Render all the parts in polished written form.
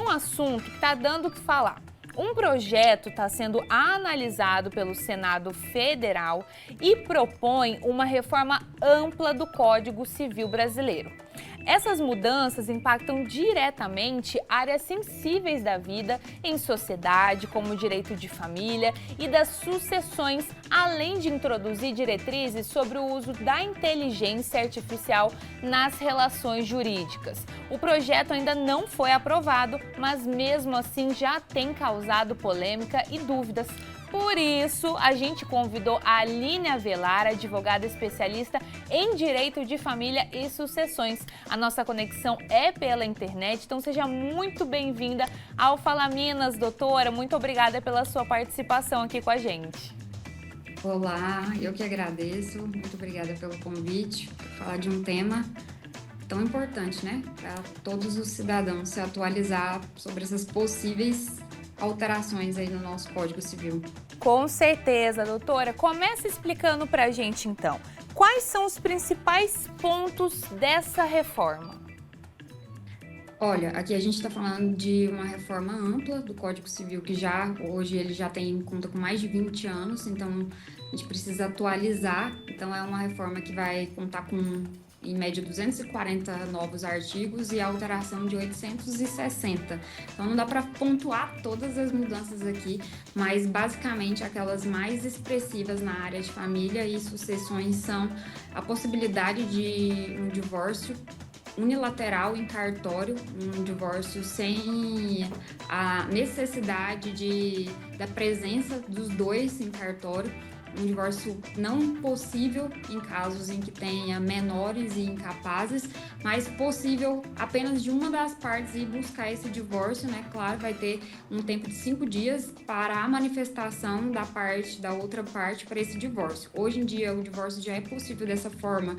um assunto que está dando o que falar. Um projeto está sendo analisado pelo Senado Federal e propõe uma reforma ampla do Código Civil brasileiro. Essas mudanças impactam diretamente áreas sensíveis da vida em sociedade, como o direito de família e das sucessões, além de introduzir diretrizes sobre o uso da inteligência artificial nas relações jurídicas. O projeto ainda não foi aprovado, mas mesmo assim já tem causado polêmica e dúvidas. Por isso, a gente convidou a Aline Avelar, advogada especialista em direito de família e sucessões. A nossa conexão é pela internet, então seja muito bem-vinda ao Fala Minas, doutora. Muito obrigada pela sua participação aqui com a gente. Olá, eu que agradeço. Muito obrigada pelo convite para falar de um tema tão importante, né? Para todos os cidadãos se atualizar sobre essas possíveis alterações aí no nosso Código Civil. Com certeza, doutora. Começa explicando para a gente, então, quais são os principais pontos dessa reforma? Olha, aqui a gente está falando de uma reforma ampla do Código Civil, que hoje ele já conta com mais de 20 anos, então a gente precisa atualizar. Então é uma reforma que vai contar com, em média, 240 novos artigos e a alteração de 860. Então não dá para pontuar todas as mudanças aqui, mas basicamente aquelas mais expressivas na área de família e sucessões são a possibilidade de um divórcio unilateral em cartório, um divórcio sem a necessidade da presença dos dois em cartório, um divórcio não possível em casos em que tenha menores e incapazes, mas possível apenas de uma das partes ir buscar esse divórcio, né? Claro, vai ter um tempo de 5 dias para a manifestação da outra parte para esse divórcio. Hoje em dia, o divórcio já é possível dessa forma,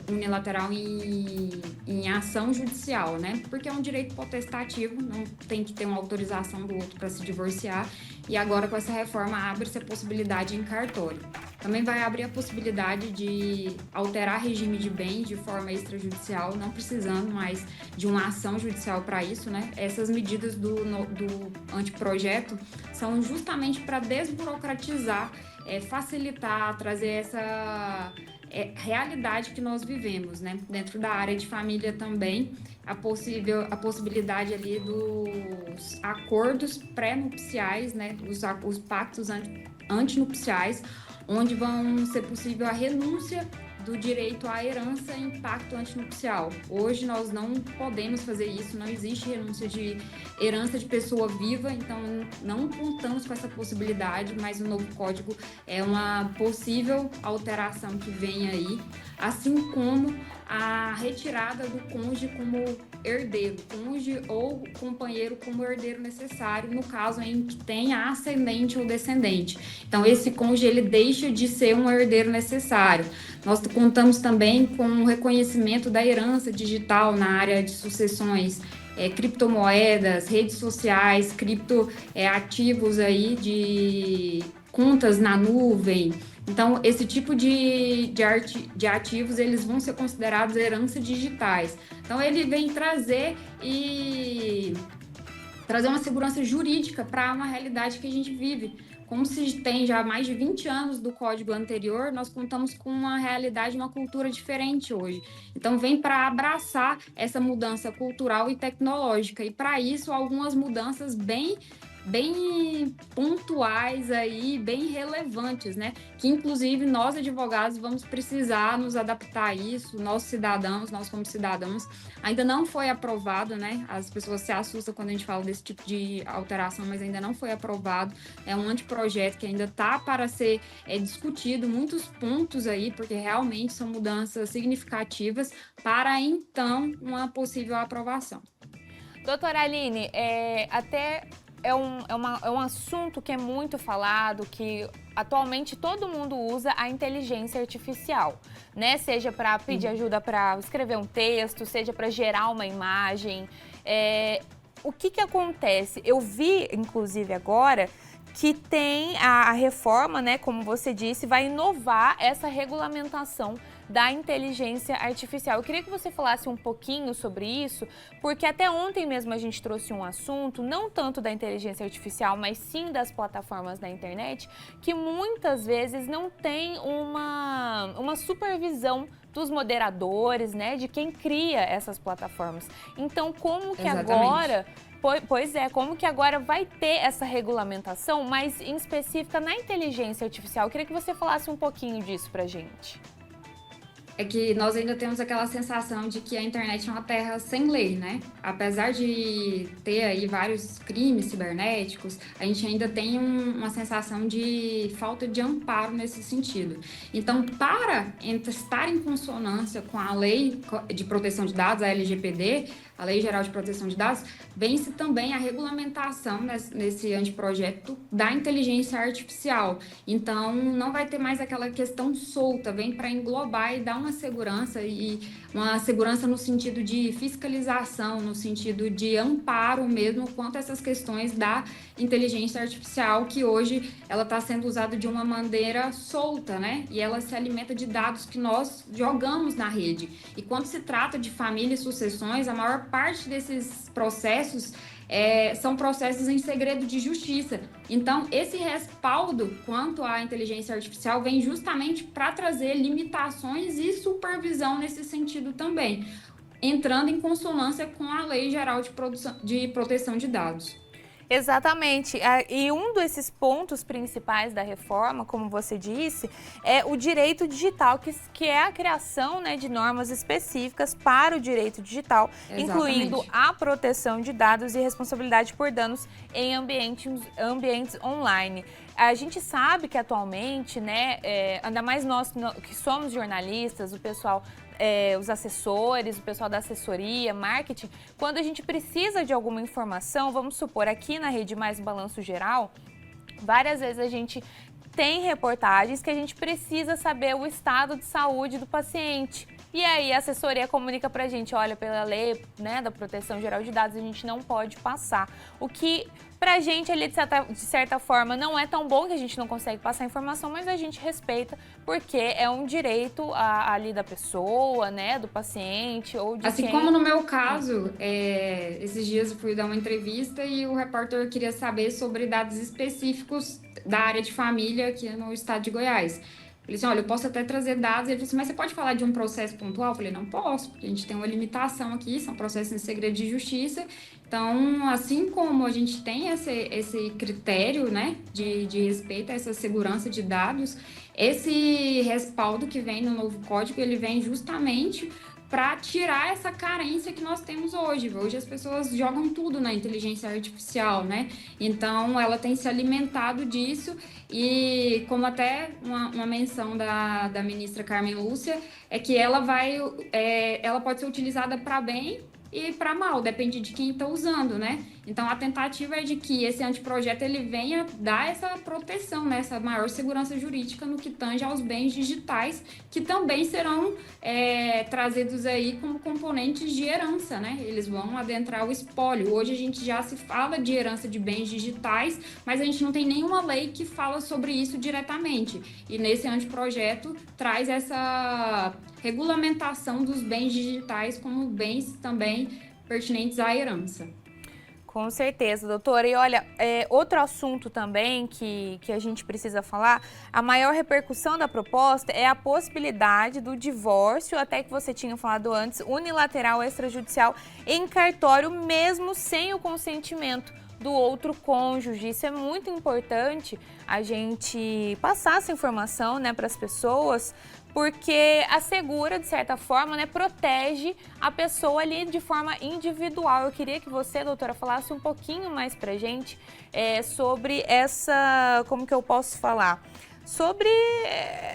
unilateral em ação judicial, né? Porque é um direito potestativo, não tem que ter uma autorização do outro para se divorciar. E agora, com essa reforma, abre-se a possibilidade em cartório. Também vai abrir a possibilidade de alterar regime de bens de forma extrajudicial, não precisando mais de uma ação judicial para isso, né? Essas medidas do anteprojeto são justamente para desburocratizar, facilitar, trazer essa realidade que nós vivemos, né? Dentro da área de família também, a possibilidade ali dos acordos pré-nupciais, né? Os pactos antinupciais, onde vão ser possível a renúncia do direito à herança em pacto antinupcial. Hoje nós não podemos fazer isso, não existe renúncia de herança de pessoa viva, então não contamos com essa possibilidade, mas o novo código é uma possível alteração que vem aí, assim como a retirada do cônjuge como herdeiro, cônjuge ou companheiro como herdeiro necessário, no caso em que tenha ascendente ou descendente. Então, esse cônjuge, ele deixa de ser um herdeiro necessário. Nós contamos também com o reconhecimento da herança digital na área de sucessões, criptomoedas, redes sociais, criptoativos aí de contas na nuvem. Então, esse tipo de ativos, eles vão ser considerados heranças digitais. Então, ele vem trazer uma segurança jurídica para uma realidade que a gente vive. Como se tem já mais de 20 anos do código anterior, nós contamos com uma realidade, uma cultura diferente hoje. Então, vem para abraçar essa mudança cultural e tecnológica. E, para isso, algumas mudanças bem pontuais aí, bem relevantes, né? Que inclusive nós advogados vamos precisar nos adaptar a isso, nós como cidadãos, ainda não foi aprovado, né? As pessoas se assustam quando a gente fala desse tipo de alteração, mas ainda não foi aprovado. É um anteprojeto que ainda está para ser discutido, muitos pontos aí, porque realmente são mudanças significativas para então uma possível aprovação. Doutora Aline, é um assunto que é muito falado, que atualmente todo mundo usa a inteligência artificial, né? Seja para pedir ajuda para escrever um texto, seja para gerar uma imagem. O que acontece? Eu vi, inclusive agora, que tem a reforma, né, como você disse, vai inovar essa regulamentação da inteligência artificial. Eu queria que você falasse um pouquinho sobre isso, porque até ontem mesmo a gente trouxe um assunto, não tanto da inteligência artificial, mas sim das plataformas da internet, que muitas vezes não tem uma supervisão dos moderadores, né, de quem cria essas plataformas. Então, como que agora... Pois é, como que agora vai ter essa regulamentação, mas em específica na inteligência artificial? Eu queria que você falasse um pouquinho disso pra gente. É que nós ainda temos aquela sensação de que a internet é uma terra sem lei, né? Apesar de ter aí vários crimes cibernéticos, a gente ainda tem uma sensação de falta de amparo nesse sentido. Então, para estar em consonância com a lei de proteção de dados, a LGPD, a Lei Geral de Proteção de Dados, vence também a regulamentação nesse anteprojeto da inteligência artificial. Então, não vai ter mais aquela questão solta, vem para englobar e dar uma segurança no sentido de fiscalização, no sentido de amparo mesmo quanto a essas questões da inteligência artificial, que hoje ela está sendo usada de uma maneira solta, né? E ela se alimenta de dados que nós jogamos na rede. E quando se trata de família e sucessões, a maior parte desses processos são processos em segredo de justiça. Então, esse respaldo quanto à inteligência artificial vem justamente para trazer limitações e supervisão nesse sentido também, entrando em consonância com a Lei Geral de Proteção de Dados. Exatamente. E um desses pontos principais da reforma, como você disse, é o direito digital, que é a criação, né, de normas específicas para o direito digital, Exatamente. Incluindo a proteção de dados e responsabilidade por danos em ambientes online. A gente sabe que atualmente, né, ainda mais nós que somos jornalistas, o pessoal... os assessores, o pessoal da assessoria, marketing, quando a gente precisa de alguma informação, vamos supor, aqui na Rede Mais Balanço Geral, várias vezes a gente tem reportagens que a gente precisa saber o estado de saúde do paciente. E aí a assessoria comunica pra gente, olha, pela lei, né, da proteção geral de dados, a gente não pode passar. O que pra gente ali, de certa forma, não é tão bom, que a gente não consegue passar informação, mas a gente respeita, porque é um direito ali da pessoa, né, do paciente ou de Assim como no meu caso, esses dias eu fui dar uma entrevista e o repórter queria saber sobre dados específicos da área de família aqui no estado de Goiás. Ele disse, olha, eu posso até trazer dados. Ele disse, mas você pode falar de um processo pontual? Eu falei, não posso, porque a gente tem uma limitação aqui, são processos em segredo de justiça. Então, assim como a gente tem esse critério, né, de respeito a essa segurança de dados, esse respaldo que vem no novo código, ele vem justamente para tirar essa carência que nós temos hoje. Hoje as pessoas jogam tudo na inteligência artificial, né? Então, ela tem se alimentado disso e, como até uma menção da ministra Carmen Lúcia, é que ela pode ser utilizada para bem e para mal, depende de quem está usando, né? Então, a tentativa é de que esse anteprojeto ele venha dar essa proteção, né? Essa maior segurança jurídica no que tange aos bens digitais, que também serão trazidos aí como componentes de herança, né? Eles vão adentrar o espólio. Hoje a gente já se fala de herança de bens digitais, mas a gente não tem nenhuma lei que fala sobre isso diretamente. E nesse anteprojeto traz essa regulamentação dos bens digitais como bens também pertinentes à herança. Com certeza, doutora. E olha, outro assunto também que a gente precisa falar, a maior repercussão da proposta é a possibilidade do divórcio, até que você tinha falado antes, unilateral extrajudicial em cartório, mesmo sem o consentimento do outro cônjuge. Isso é muito importante a gente passar essa informação, né, para as pessoas, porque assegura, de certa forma, né, protege a pessoa ali de forma individual. Eu queria que você, doutora, falasse um pouquinho mais pra gente sobre essa, como que eu posso falar? Sobre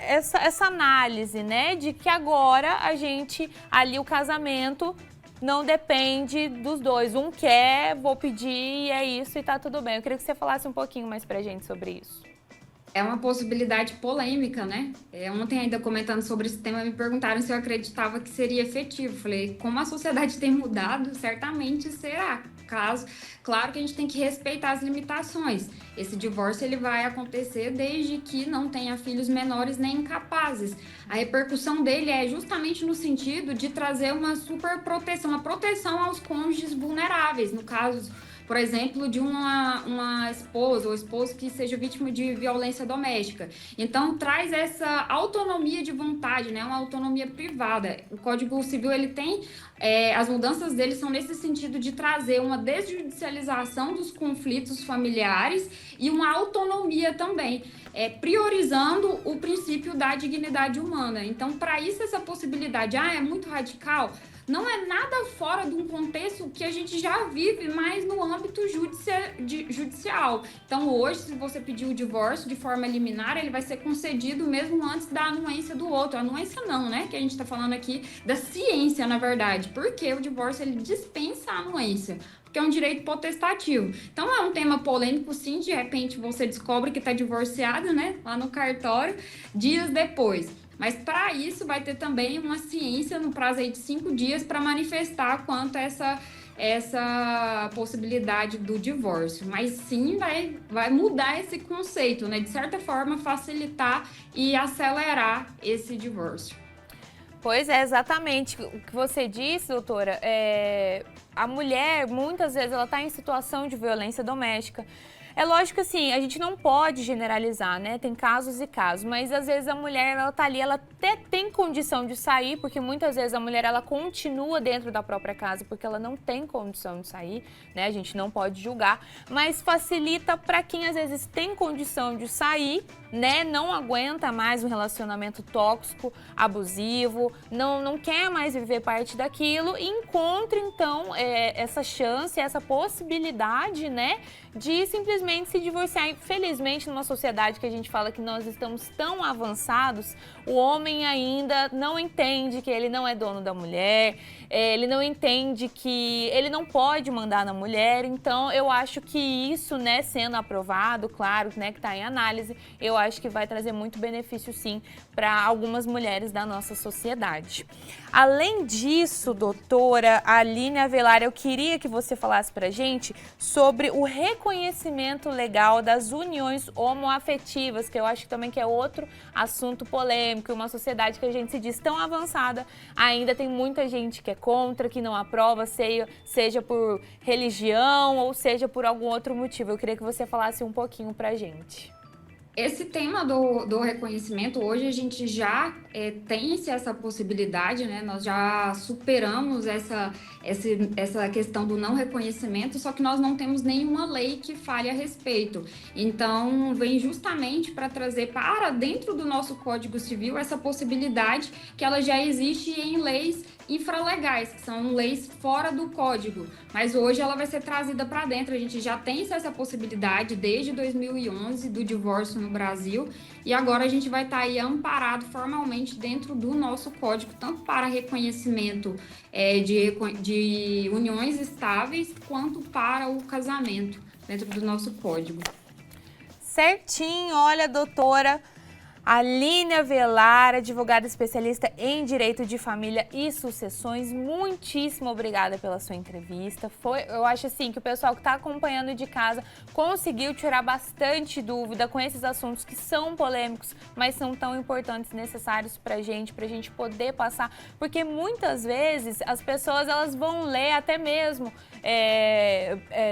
essa análise, né, de que agora a gente, ali o casamento não depende dos dois. Um quer, vou pedir e é isso e tá tudo bem. Eu queria que você falasse um pouquinho mais pra gente sobre isso. É uma possibilidade polêmica, né? Ontem, ainda comentando sobre esse tema, me perguntaram se eu acreditava que seria efetivo. Falei, como a sociedade tem mudado, certamente será. caso, claro que a gente tem que respeitar as limitações. Esse divórcio ele vai acontecer desde que não tenha filhos menores nem incapazes. A repercussão dele é justamente no sentido de trazer uma super proteção, uma proteção aos cônjuges vulneráveis, no caso, por exemplo, de uma esposa ou esposo que seja vítima de violência doméstica. Então, traz essa autonomia de vontade, né? Uma autonomia privada. O Código Civil, ele tem, as mudanças dele são nesse sentido de trazer uma desjudicialização dos conflitos familiares e uma autonomia também, priorizando o princípio da dignidade humana. Então, para isso, essa possibilidade, é muito radical, não é nada fora de um contexto que a gente já vive mais no âmbito judicial. Então, hoje, se você pedir o divórcio de forma liminar, ele vai ser concedido mesmo antes da anuência do outro. Anuência não, né? Que a gente está falando aqui da ciência, na verdade. Porque o divórcio, ele dispensa a anuência. Porque é um direito potestativo. Então, é um tema polêmico, sim. De repente, você descobre que está divorciado, né? Lá no cartório, dias depois. Mas para isso vai ter também uma ciência no prazo aí de 5 dias para manifestar quanto a essa possibilidade do divórcio. Mas sim vai mudar esse conceito, né? De certa forma, facilitar e acelerar esse divórcio. Pois é, exatamente. O que você disse, doutora, a mulher, muitas vezes, ela está em situação de violência doméstica. É lógico que assim, a gente não pode generalizar, né? Tem casos e casos, mas às vezes a mulher, ela tá ali, ela até tem condição de sair, porque muitas vezes a mulher, ela continua dentro da própria casa, porque ela não tem condição de sair, né? A gente não pode julgar, mas facilita para quem às vezes tem condição de sair, né? Não aguenta mais um relacionamento tóxico, abusivo, não quer mais viver parte daquilo e encontra então essa chance, essa possibilidade, né? De simplesmente se divorciar. Infelizmente, numa sociedade que a gente fala que nós estamos tão avançados, o homem ainda não entende que ele não é dono da mulher, ele não entende que ele não pode mandar na mulher. Então, eu acho que isso, né, sendo aprovado, claro, né, que está em análise, eu acho que vai trazer muito benefício, sim, para algumas mulheres da nossa sociedade. Além disso, doutora Aline Avelar, eu queria que você falasse para a gente sobre o reconhecimento legal das uniões homoafetivas, que eu acho também que é outro assunto polêmico, uma sociedade que a gente se diz tão avançada, ainda tem muita gente que é contra, que não aprova, seja por religião ou seja por algum outro motivo. Eu queria que você falasse um pouquinho pra gente. Esse tema do reconhecimento, hoje a gente já tem essa possibilidade, né? Nós já superamos essa questão do não reconhecimento, só que nós não temos nenhuma lei que fale a respeito. Então, vem justamente para trazer para dentro do nosso Código Civil essa possibilidade que ela já existe em leis infralegais, que são leis fora do Código, mas hoje ela vai ser trazida para dentro. A gente já tem essa possibilidade desde 2011 do divórcio no Brasil e agora a gente vai estar aí amparado formalmente dentro do nosso Código, tanto para reconhecimento de uniões estáveis, quanto para o casamento dentro do nosso Código. Certinho, olha, doutora Aline Avelar, advogada especialista em Direito de Família e Sucessões, muitíssimo obrigada pela sua entrevista. Eu acho assim que o pessoal que está acompanhando de casa conseguiu tirar bastante dúvida com esses assuntos que são polêmicos, mas são tão importantes e necessários para a gente poder passar, porque muitas vezes as pessoas elas vão ler até mesmo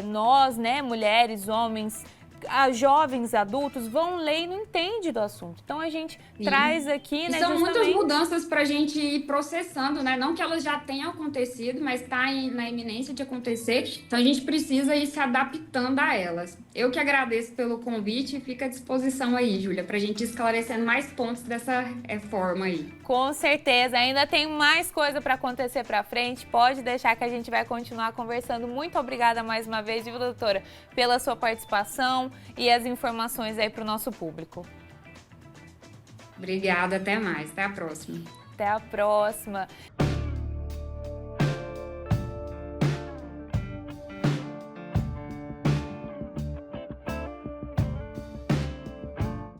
nós, né, mulheres, homens, jovens, adultos, vão ler e não entendem do assunto. Então, a gente traz aqui, né, são muitas mudanças para a gente ir processando, né? Não que elas já tenham acontecido, mas está na iminência de acontecer. Então, a gente precisa ir se adaptando a elas. Eu que agradeço pelo convite e fico à disposição aí, Júlia, para a gente ir esclarecendo mais pontos dessa forma aí. Com certeza. Ainda tem mais coisa para acontecer para frente. Pode deixar que a gente vai continuar conversando. Muito obrigada mais uma vez, viu, doutora, pela sua participação e as informações aí para o nosso público. Obrigada, até mais. Até a próxima. Até a próxima.